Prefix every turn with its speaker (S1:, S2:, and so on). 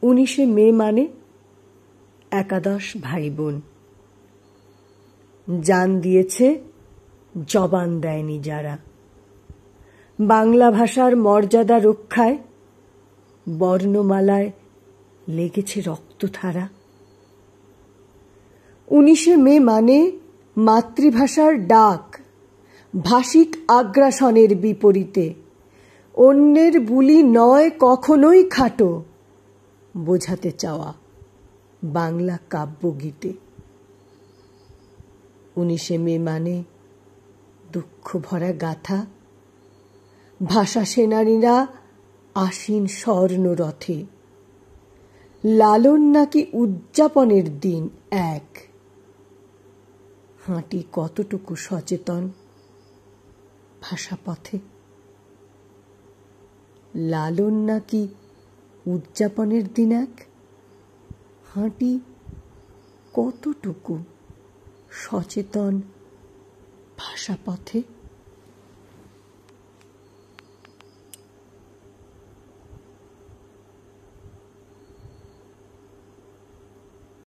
S1: 19শে মে মানে একাদশ ভাই বোন। জান দিয়েছে, জবান দেয়নি যারা। বাংলা ভাষার মর্যাদা রক্ষায় বর্ণমালায় লেগেছে রক্তধারা। 19শে মে মানে মাতৃভাষার ডাক, ভাষিক আগ্রাসনের বিপরীতে। অন্যের বুলি নয় কখনোই খাটো, বোঝাতে চাওয়া বাংলা কাব্যগীতে। 19শে মে মানে দুঃখ ভরা গাথা, ভাষা সেনানীরা আসীন স্বর্ণরথে। লালন নাকি উদযাপনের দিন এক, হাঁটি কতটুকু সচেতন ভাষাপথে। লালন নাকি উদযাপনের দিন এক, হাঁটি কতটুকু সচেতন ভাষাপথে।